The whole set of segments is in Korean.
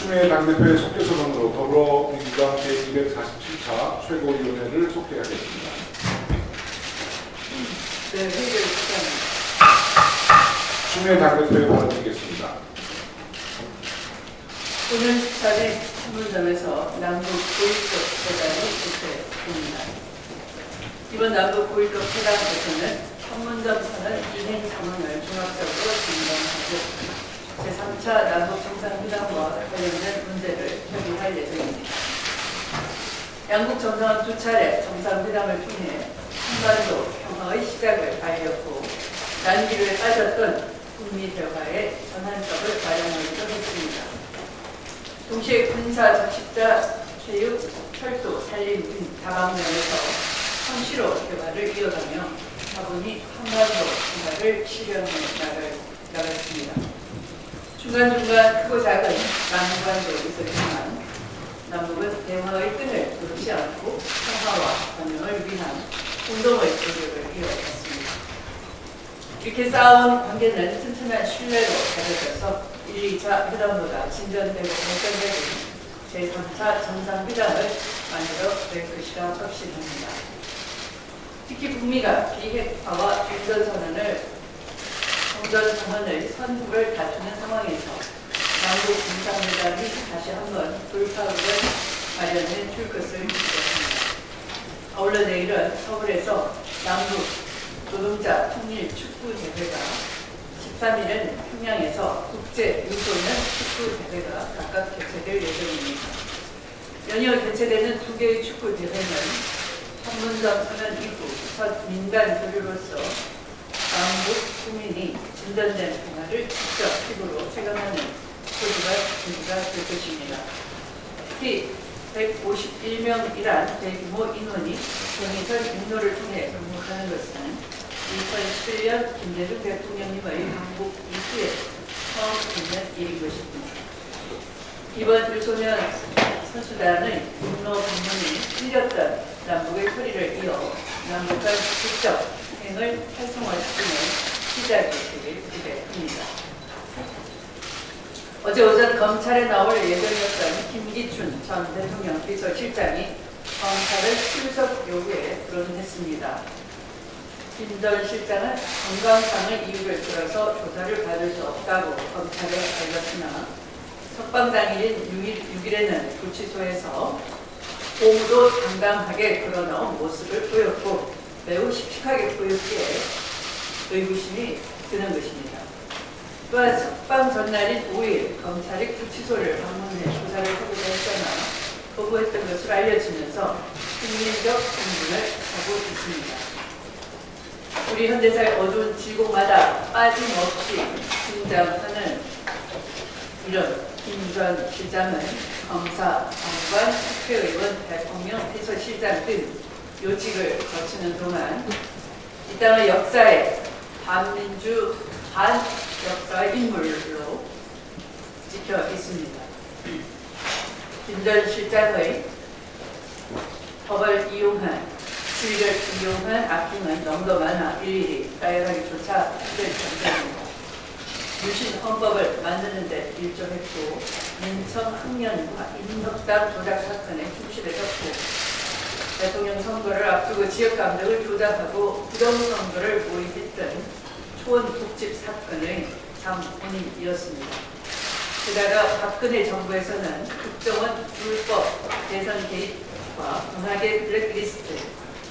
추미애 당대표의 속개 소명으로 더불어민주당 제247차 최고위원회를 속개하겠습니다. 네, 회의를 시작합니다. 추미애 당대표의 발언이겠습니다. 오늘 14일 신문점에서 남북 고위급 회담이 개최됩니다. 이번 남북 고위급 회담에서는 판문점 선언 이행 상황을 종합적으로 진단하고 제3차 남북 정상회담과 관련된 문제를 협의할 예정입니다. 양국 정상은 두 차례 정상회담을 통해 한반도 평화의 시작을 알렸고 난기를 따졌던 북미 대화의 전환점을 마련하기도 했습니다. 동시에 군사 적십자 체육, 철도, 산림 등 다방면에서 성시로 대화를 이어가며 차분히 한반도 평화를 실현해 나갔습니다. 중간중간 크고 작은 난관도 있었지만 남북은 대화의 끈을 놓지 않고 평화와 번영을 위한 공동의 노력을 이어갔습니다. 이렇게 쌓아온 관계는 튼튼한 신뢰로 다져져서 1, 2차 회담보다 진전되고 발전되는 제3차 정상회담을 만들어낼 것이라 확신합니다. 특히 북미가 비핵화와 종전선언을 선두를 다투는 상황에서 남북 정상회담이 다시 한번 돌파구를 마련해 줄 것을 믿습니다. 아울러 내일은 서울에서 남북 노동자 통일 축구 대회가, 13일은 평양에서 국제 유소년 축구 대회가 각각 개최될 예정입니다. 연이어 개최되는 두 개의 축구 대회는 판문점 선언 이후 첫 민간 교류로서 남북 국민이 진전된 평화를 직접 피부로 체감하는 계기가 될 것입니다. 특히 151명이란 대규모 인원이 정의선 육로를 통해 방문하는 것은 2011년 김대중 대통령님의 한국 이후에 처음 있는 일인 것입니다. 이번 유소년 선수단의 육로 방문이 끌렸던 남북의 거리를 이어 남북 간 직접 행을 활성화시키는 시작이 되길 기대합니다. 어제 오전 검찰에 나올 예정이었던 김기춘 전 대통령 비서실장이 검찰의 출석 요구에 불응했습니다. 김 전 실장은 건강상의 이유를 들어서 조사를 받을 수 없다고 검찰에 알렸으나 석방 당일인 6일에는 구치소에서 고무도 당당하게 걸어나온 모습을 보였고 매우 씩씩하게 보였기에 의구심이 드는 것입니다. 또한 석방 전날인 5일 검찰이 구치소를 방문해 조사를 하고자 했으나 거부했던 것으로 알려지면서 국민적 분분을 하고 있습니다. 우리 현대사의 어두운 지곡마다 빠짐없이 등장하는 이런 김 전 실장은 검사, 장관, 국회의원, 대통령, 비서실장 등 요직을 거치는 동안 이 땅의 역사에 반민주, 반역사의 인물로 찍혀 있습니다. 김 전 실장의 법을 이용한, 지위를 이용한 악행은 너무도 많아 일일이 따라가기조차 힘들 정도입니다. 유신 헌법을 만드는 데 일조했고 민청 학년과 인덕당 조작 사건에 충실해졌고 대통령 선거를 앞두고 지역 감정을 조작하고 부정선거를 모의했던 초원 북집 사건의 장본인이었습니다. 게다가 박근혜 정부에서는 국정원 불법 대선 개입과 문화계 블랙리스트,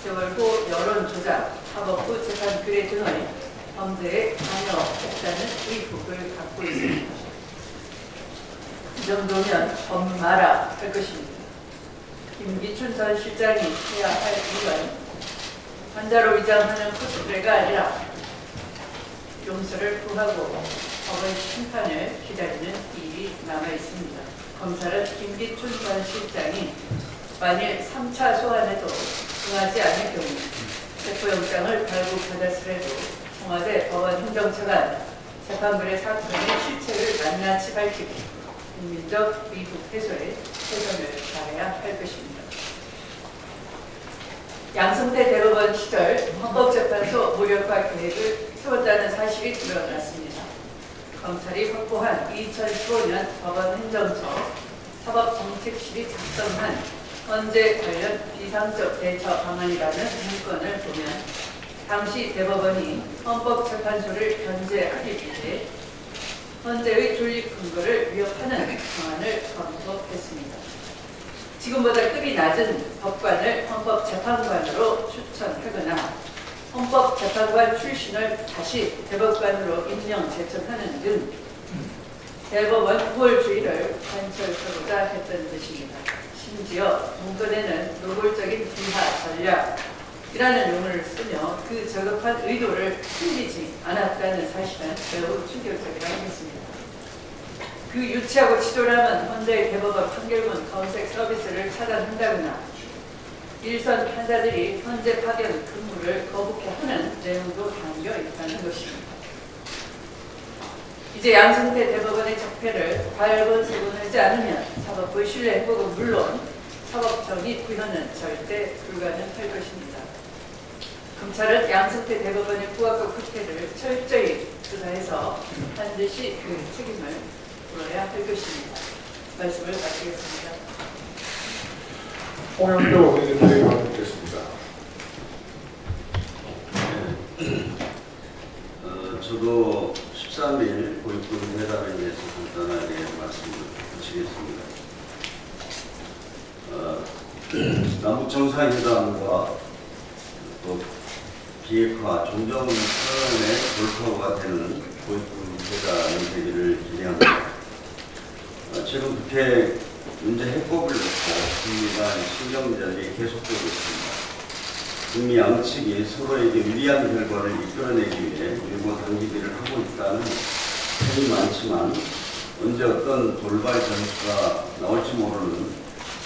세월호 여론조작, 사법부 재산 규례 등의 범죄에 관여했다는 의혹을 갖고 있습니다. 이 정도면 범마라 할 것입니다. 김기춘 전 실장이 해야 할 일은 환자로 위장하는 코스프레가 아니라 용서를 구하고 법의 심판을 기다리는 일이 남아있습니다. 검찰은 김기춘 전 실장이 만일 3차 소환에도 응하지 않을 경우 체포영장을 발부받았으려도 청와대 법원 행정처가 재판부의 사건의 실체를 낱낱이 밝히고 국민적 위국 해소에 최선을 다해야 할 것입니다. 양승태 대법원 시절 헌법재판소 무력화 계획을 세웠다는 사실이 드러났습니다. 검찰이 확보한 2015년 법원 행정처 사법정책실이 작성한 헌재 관련 비상적 대처 방안이라는 문건을 보면 당시 대법원이 헌법재판소를 견제하기 위해 헌재의 존립 근거를 위협하는 방안을 검토했습니다. 지금보다 급이 낮은 법관을 헌법재판관으로 추천하거나 헌법재판관 출신을 다시 대법관으로 임명 제청하는 등 대법원 우월주의를 관철하고자 했던 것입니다. 심지어 문건에는 노골적인 비하 전략이라는 용어를 쓰며 그 저급한 의도를 숨기지 않았다는 사실은 매우 충격적이라 하겠습니다. 그 유치하고 치졸함은 헌재 대법원 판결문 검색 서비스를 차단한다거나 일선 판사들이 헌재 파견 근무를 거부케 하는 내용도 담겨 있다는 것입니다. 이제 양승태 대법원의 적폐를 발본색원하지 않으면 사법부의 신뢰 회복은 물론 사법정의 구현은 절대 불가능할 것입니다. 검찰은 양승태 대법원의 부합과 국회를 철저히 수사해서 반드시 그 책임을 물어야 할 것입니다. 말씀을 마치겠습니다. 홍영표 의원의 발언 듣겠습니다. 저도 13일 고위급 회담에 대해서 간단하게 말씀을 드리겠습니다. 남북 정상회담과 또 비핵화 종전선언의 돌파구가 되는 고위급 회담이 되기를 기대합니다. 최근 국회 문제 해법을 놓고 북미 간 신경전이 계속되고 있습니다. 북미 양측이 서로에게 유리한 결과를 이끌어내기 위해 일부 당기기를 하고 있다는 편이 많지만 언제 어떤 돌발 전투가 나올지 모르는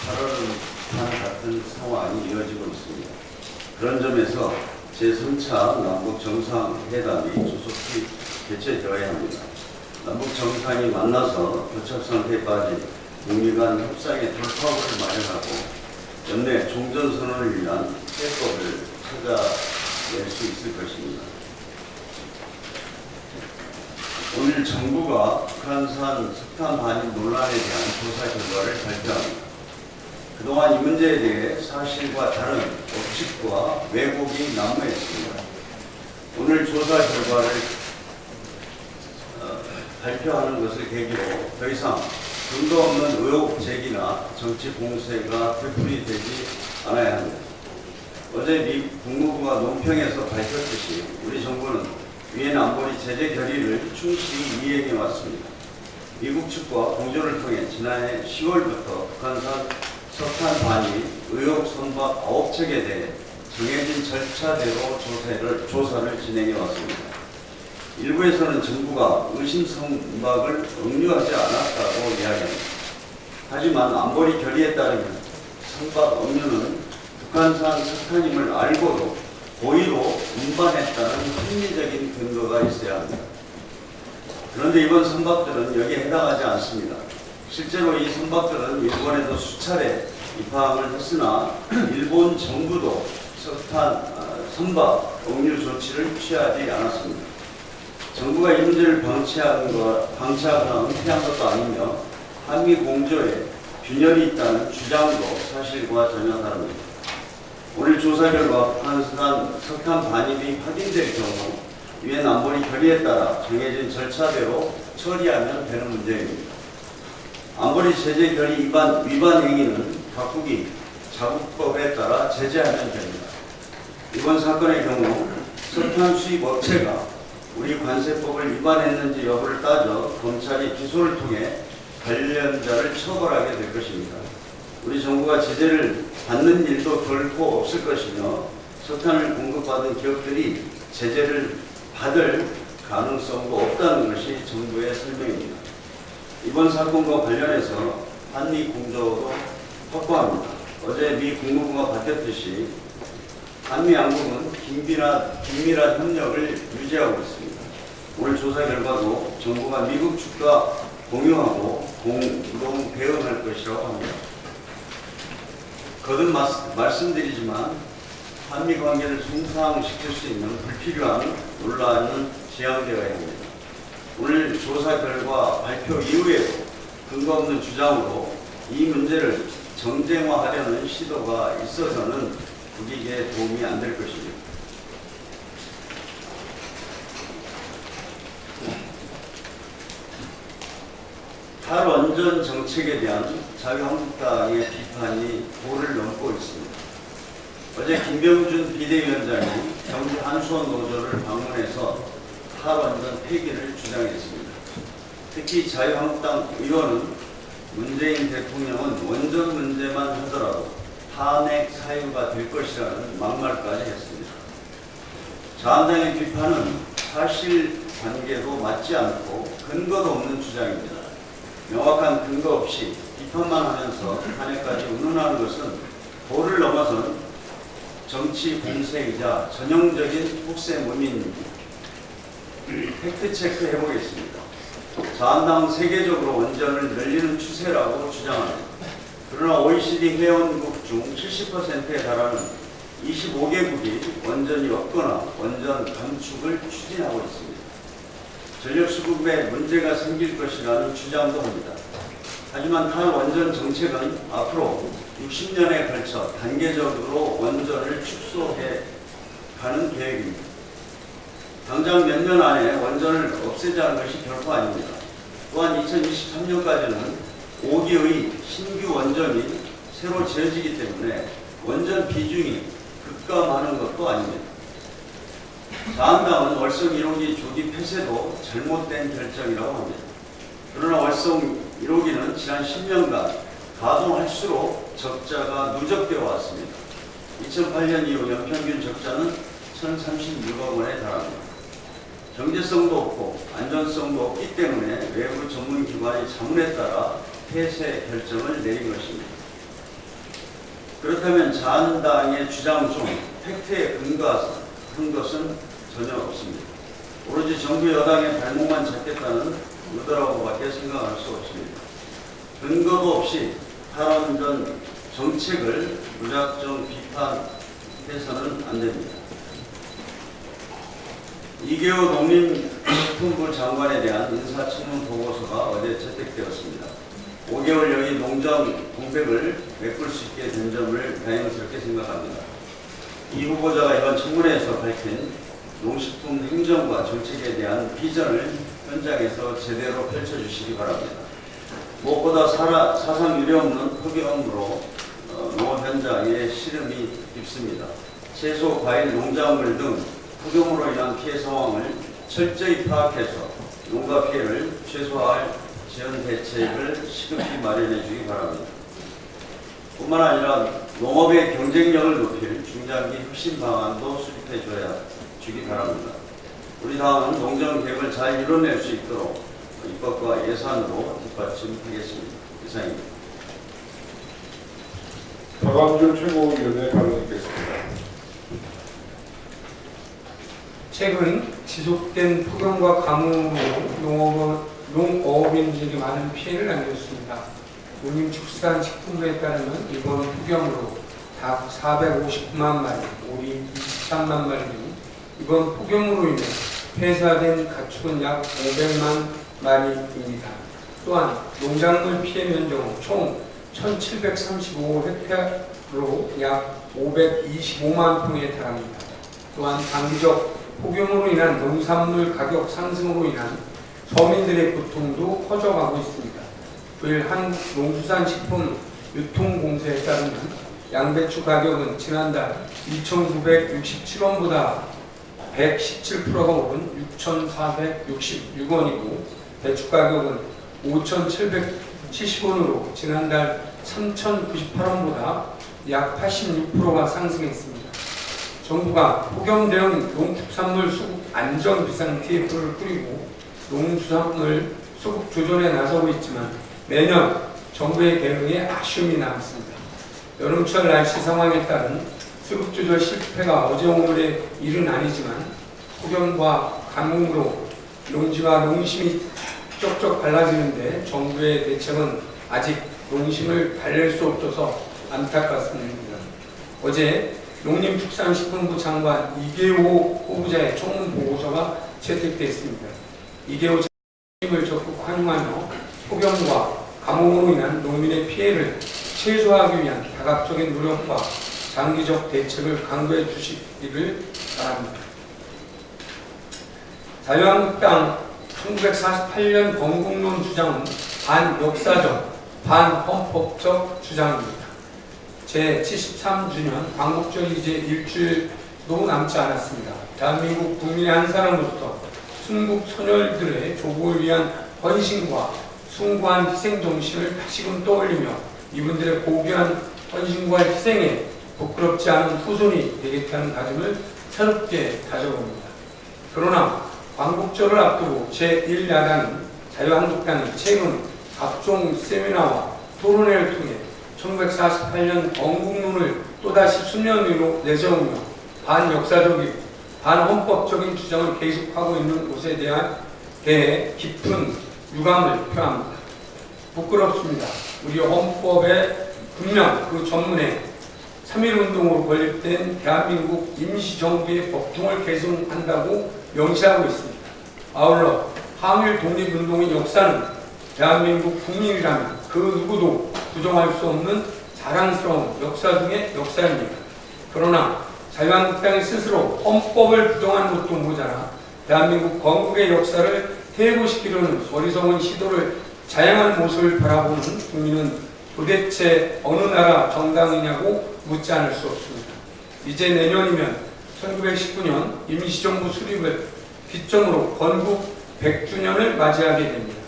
살얼음판 같은 상황이 이어지고 있습니다. 그런 점에서 제3차 남북 정상회담이 조속히 개최되어야 합니다. 남북 정상이 만나서 교착 상태에 빠진 북미 간 협상의 돌파구를 마련하고 연내 종전선언을 위한 해법을 찾아낼 수 있을 것입니다. 오늘 정부가 북한산 석탄 반입 논란에 대한 조사 결과를 발표합니다. 그동안 이 문제에 대해 사실과 다른 억측과 왜곡이 난무했습니다. 오늘 조사 결과를 발표하는 것을 계기로 더 이상 근거 없는 의혹 제기나 정치 공세가 되풀이되지 않아야 합니다. 어제 미 국무부가 논평에서 밝혔듯이 우리 정부는 유엔 안보리 제재 결의를 충실히 이행해 왔습니다. 미국 측과 공조를 통해 지난해 10월부터 북한산 석탄 반입 의혹 선박 9척에 대해 정해진 절차대로 조사를 진행해 왔습니다. 일부에서는 정부가 의심 선박을 억류하지 않았다고 이야기합니다. 하지만 안보리 결의에 따르면 선박 억류는 북한산 석탄임을 알고도 고의로 운반했다는 합리적인 근거가 있어야 합니다. 그런데 이번 선박들은 여기에 해당하지 않습니다. 실제로 이 선박들은 일본에도 수차례 입항을 했으나 일본 정부도 석탄 선박 억류 조치를 취하지 않았습니다. 정부가 이 문제를 방치하거나 은폐한 것도 아니며 한미 공조에 균열이 있다는 주장도 사실과 전혀 다릅니다. 오늘 조사 결과 북한산 석탄 반입이 확인될 경우 유엔 안보리 결의에 따라 정해진 절차대로 처리하면 되는 문제입니다. 안보리 제재 결의 위반 행위는 각국이 자국법에 따라 제재하면 됩니다. 이번 사건의 경우 석탄 수입 업체가 우리 관세법을 위반했는지 여부를 따져 검찰이 기소를 통해 관련자를 처벌하게 될 것입니다. 우리 정부가 제재를 받는 일도 결코 없을 것이며 석탄을 공급받은 기업들이 제재를 받을 가능성도 없다는 것이 정부의 설명입니다. 이번 사건과 관련해서 한미 공조도 확보합니다. 어제 미 국무부가 밝혔듯이 한미 양국은 긴밀한 협력을 유지하고 있습니다. 오늘 조사 결과도 정부가 미국 측과 공유하고 공동 대응할 것이라고 합니다. 거듭 말씀드리지만 한미 관계를 손상시킬 수 있는 불필요한 논란은 지양되어야 합니다. 오늘 조사 결과 발표 이후에도 근거 없는 주장으로 이 문제를 정쟁화하려는 시도가 있어서는 국익에 도움이 안 될 것입니다. 탈원전 정책에 대한 자유한국당의 비판이 도를 넘고 있습니다. 어제 김병준 비대위원장이 경주 한수원 노조를 방문해서 탈원전 폐기를 주장했습니다. 특히 자유한국당 의원은 문재인 대통령은 원전 문제만 하더라도 탄핵 사유가 될 것이라는 막말까지 했습니다. 자한당의 비판은 사실관계도 맞지 않고 근거도 없는 주장입니다. 명확한 근거 없이 비판만 하면서 탄핵까지 운운하는 것은 도를 넘어선 정치 공세이자 전형적인 혹세무민입니다. 팩트체크 해보겠습니다. 자한당 세계적으로 원전을 늘리는 추세라고 주장합니다. 그러나 OECD 회원국 중 70%에 달하는 25개국이 원전이 없거나 원전 감축을 추진하고 있습니다. 전력 수급에 문제가 생길 것이라는 주장도 합니다. 하지만 탈원전 정책은 앞으로 60년에 걸쳐 단계적으로 원전을 축소해 가는 계획입니다. 당장 몇 년 안에 원전을 없애자는 것이 결코 아닙니다. 또한 2023년까지는 5기의 신규 원전이 새로 지어지기 때문에 원전 비중이 급감하는 것도 아닙니다. 자한당은 월성 1호기 조기 폐쇄도 잘못된 결정이라고 합니다. 그러나 월성 1호기는 지난 10년간 가동할수록 적자가 누적되어 왔습니다. 2008년 이후 연평균 적자는 1,036억 원에 달합니다. 경제성도 없고 안전성도 없기 때문에 외부 전문기관의 자문에 따라 폐쇄 결정을 내린 것입니다. 그렇다면 자한당의 주장 중 팩트에 근거한 것은 전혀 없습니다. 오로지 정부 여당의 발목만 잡겠다는 의도라고밖에 생각할 수 없습니다. 근거도 없이 탈원전 정책을 무작정 비판해서는 안 됩니다. 이계호 농림식품부 장관에 대한 인사청문 보고서가 어제 채택되었습니다. 5개월 여기 농장 공백을 메꿀 수 있게 된 점을 다행스럽게 생각합니다. 이 후보자가 이번 청문회에서 밝힌 농식품 행정과 정책에 대한 비전을 현장에서 제대로 펼쳐주시기 바랍니다. 무엇보다 사상 유례없는 폭염으로 농업 현장에 시름이 깊습니다. 채소, 과일, 농작물 등 폭염으로 인한 피해 상황을 철저히 파악해서 농가 피해를 최소화할 지원 대책을 시급히 마련해 주기 바랍니다. 뿐만 아니라 농업의 경쟁력을 높일 중장기 혁신 방안도 수립해 줘야 주기 바랍니다. 우리 당은 농정 계획을 잘 이뤄낼 수 있도록 입법과 예산으로 뒷받침하겠습니다. 이상입니다. 박광준 최고위원의 발언 있겠습니다. 최근 지속된 폭염과 가뭄으로 농어업인들에게 많은 피해를 안겼습니다. 농림축산식품부에 따르면 이번 폭염으로 닭 459만 마리, 오리 23만 마리 등 이번 폭염으로 인해 폐사된 가축은 약 500만 마리입니다. 또한 농작물 피해 면적은 총 1735헥타르로 약 525만 평에 달합니다. 또한 단기적 폭염으로 인한 농산물 가격 상승으로 인한 서민들의 고통도 커져가고 있습니다. 9일 한국농수산식품유통공사에 따르면 양배추 가격은 지난달 2,967원보다 117%가 오른 6,466원이고 배추 가격은 5,770원으로 지난달 3,098원보다 약 86%가 상승했습니다. 정부가 폭염 대응 농축산물 수급 안전 비상 TF를 꾸리고 농수산물 수급 조절에 나서고 있지만 매년 정부의 대응에 아쉬움이 남습니다. 여름철 날씨 상황에 따른 수급 조절 실패가 어제 오늘의 일은 아니지만 폭염과 가뭄으로 농지와 농심이 쩍쩍 갈라지는데 정부의 대책은 아직 농심을 달랠 수 없어서 안타깝습니다. 어제 농림축산식품부 장관 이계호 후보자의 청문 보고서가 채택됐습니다. 이계호 장관님을 적극 환영하며 폭염과 가뭄 가뭄으로 인한 농민의 피해를 최소화하기 위한 다각적인 노력과 장기적 대책을 강구해 주시기를 바랍니다. 자유한국당 1948년 건국론 주장은 반역사적, 반헌법적 주장입니다. 제73주년 광복절이 이제 일주일도 남지 않았습니다. 대한민국 국민의 한 사람으로부터 순국 선열들의 조국을 위한 헌신과 숭고한 희생 정신을 다시금 떠올리며 이분들의 고귀한 헌신과 희생에 부끄럽지 않은 후손이 되겠다는 다짐을 새롭게 다져봅니다. 그러나 광복절을 앞두고 제1야당인 자유한국당이 최근 각종 세미나와 토론회를 통해 1948년 건국론을 또다시 수면 위로 내세우며 반역사적이고 반헌법적인 주장을 계속하고 있는 것에 대해 깊은 유감을 표합니다. 부끄럽습니다. 우리 헌법에 분명 그 전문에 3.1운동으로 건립된 대한민국 임시정부의 법통을 개선한다고 명시하고 있습니다. 아울러 항일 독립운동의 역사는 대한민국 국민이라면 그 누구도 부정할 수 없는 자랑스러운 역사 중의 역사입니다. 그러나 자유한국당이 스스로 헌법을 부정하는 것도 모자라 대한민국 건국의 역사를 퇴보시키려는 어리석은 시도를 자행하는 모습을 바라보는 국민은 도대체 어느 나라 정당이냐고 묻지 않을 수 없습니다. 이제 내년이면 1919년 임시정부 수립을 기점으로 건국 100주년을 맞이하게 됩니다.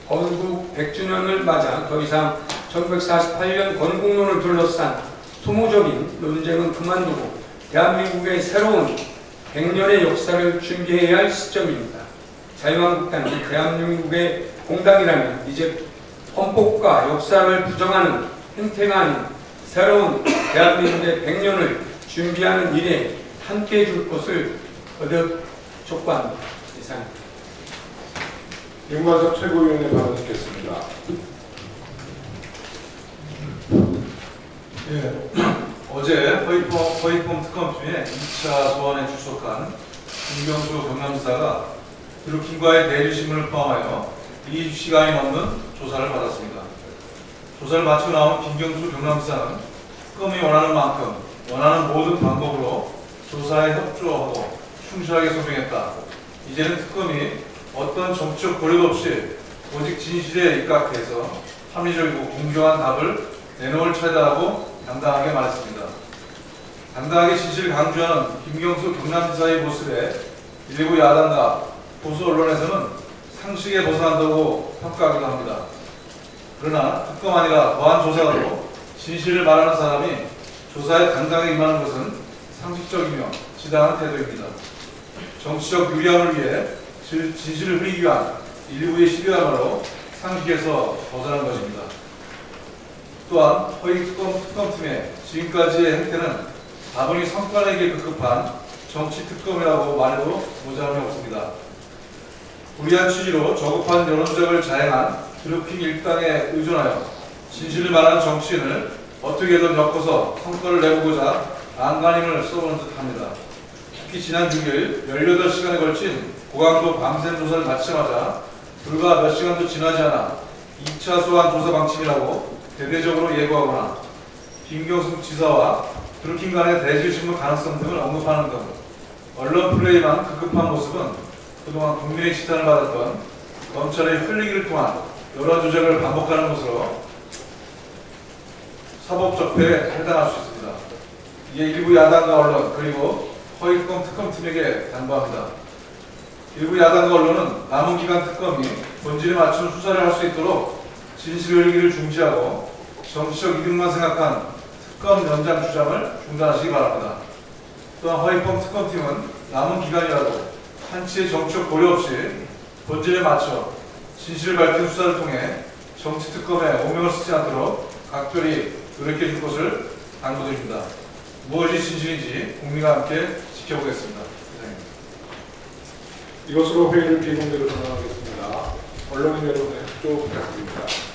건국 100주년을 맞아 더 이상 1948년 건국론을 둘러싼 소모적인 논쟁은 그만두고 대한민국의 새로운 100년의 역사를 준비해야 할 시점입니다. 자유한국당이 대한민국의 공당이라면 이제 헌법과 역사를 부정하는 행태가 아닌 새로운 대한민국의 100년을 준비하는 일에 함께해 줄 것을 거듭 촉구합니다. 이상입니다. 윤관석 최고위원의 발언 듣겠습니다. 예, 어제 허위범 특검팀의 2차 소환에 출석한 김경수 경남지사가 드루킹과의 대리신문을 포함하여 20시간이 넘는 조사를 받았습니다. 조사를 마치고 나온 김경수 경남지사는 특검이 원하는 만큼 원하는 모든 방법으로 조사에 협조하고 충실하게 소명했다. 이제는 특검이 어떤 정치적 고려도 없이 오직 진실에 입각해서 합리적이고 공정한 답을 내놓을 차례다라고 당당하게 말했습니다. 당당하게 진실을 강조하는 김경수 경남지사의 모습에 일부 야당과 보수 언론에서는 상식에 벗어난다고 평가하기도 합니다. 그러나 특검 아니라 보안 조사로 진실을 말하는 사람이 조사에 당당하게 임하는 것은 상식적이며 지당한 태도입니다. 정치적 유리함을 위해 진실을 흐리기 위한 일부의 시도야말로 상식에서 벗어난 것입니다. 또한 허위특검팀의 지금까지의 행태는 다분히 성과내기에 급급한 정치특검이라고 말해도 모자람이 없습니다. 불리한 취지로 저급한 여론작을 자행한 드루킹 일당에 의존하여 진실을 말하는 정치인을 어떻게든 엮어서 성과를 내보고자 안간힘을 써보는 듯합니다. 특히 지난 6일 18시간에 걸친 고강도 밤샘 조사를 마치자마자 불과 몇 시간도 지나지 않아 2차 소환 조사 방침이라고 대대적으로 예고하거나 김경수 지사와 드루킹 간의 대질신문 가능성 등을 언급하는 등 언론 플레이만 급급한 모습은 그동안 국민의 지탄을 받았던 검찰의 흘리기를 통한 여러 조작을 반복하는 것으로 사법적폐에 해당할 수 있습니다. 이에 일부 야당과 언론 그리고 허위특검팀에게 당부합니다. 일부 야당과 언론은 남은 기간 특검이 본질에 맞춘 수사를 할 수 있도록 진실 흘리기를 중지하고 정치적 이득만 생각한 특검 연장 주장을 중단하시기 바랍니다. 또한 허위특검팀은 남은 기간이라도 한치의 정치적 고려 없이 본질에 맞춰 진실을 밝힌 수사를 통해 정치특검에 오명을 쓰지 않도록 각별히 노력해 줄 것을 당부드립니다. 무엇이 진실인지 국민과 함께 지켜보겠습니다. 이상입니다. 이것으로 회의를 비공개로 전환하겠습니다. 언론인 여러분의 협조 부탁드립니다.